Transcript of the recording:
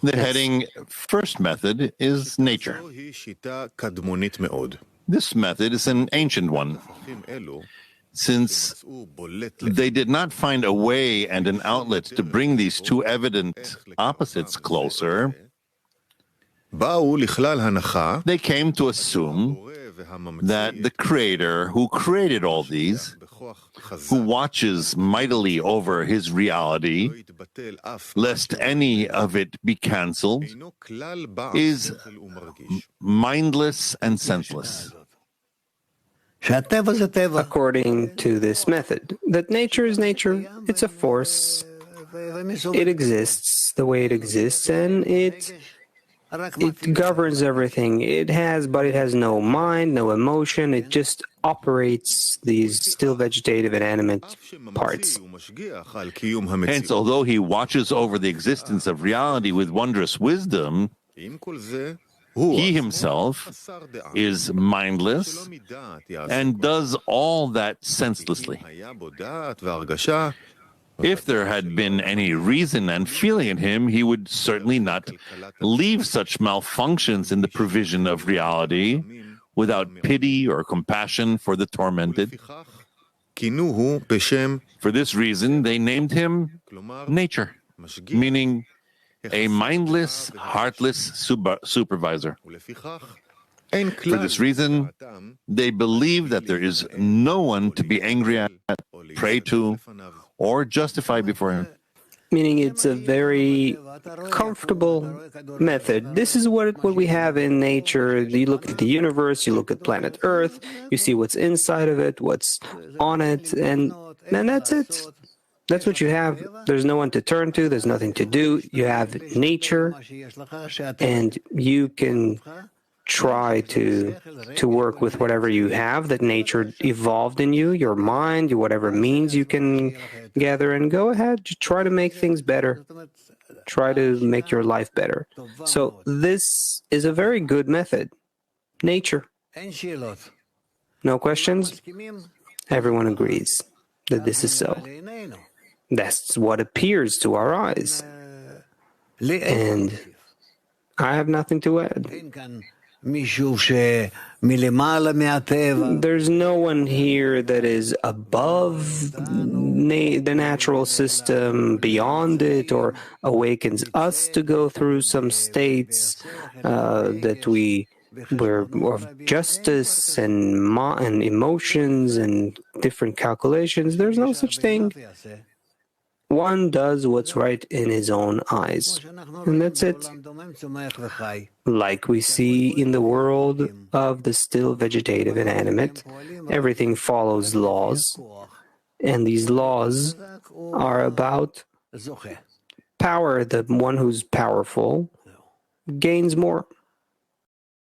The heading, first method, is nature. This method is an ancient one, since they did not find a way and an outlet to bring these two evident opposites closer. They came to assume that the Creator, who created all these, who watches mightily over his reality, lest any of it be cancelled, is mindless and senseless. According to this method, that nature is nature, it's a force, it exists the way it exists, and it governs everything. But it has no mind, no emotion, it just operates these still vegetative and animate parts. Hence, although he watches over the existence of reality with wondrous wisdom, he himself is mindless and does all that senselessly. If there had been any reason and feeling in him, he would certainly not leave such malfunctions in the provision of reality without pity or compassion for the tormented. For this reason, they named him nature, meaning a mindless, heartless supervisor. For this reason, they believe that there is no one to be angry at, pray to, or justify before him. Meaning it's a very comfortable method. This is what we have in nature. You look at the universe, you look at planet Earth, you see what's inside of it, what's on it, and that's it. That's what you have. There's no one to turn to, there's nothing to do. You have nature, and you can try to work with whatever you have that nature evolved in you, your mind, whatever means you can gather, and go ahead, just try to make things better. Try to make your life better. So this is a very good method. Nature. No questions? Everyone agrees that this is so. That's what appears to our eyes. And I have nothing to add. There's no one here that is above the natural system, beyond it, or awakens us to go through some states that we're of justice and emotions and different calculations. There's no such thing. One does what's right in his own eyes, and that's it. Like we see in the world of the still vegetative and animate, everything follows laws, and these laws are about power. The one who's powerful gains more.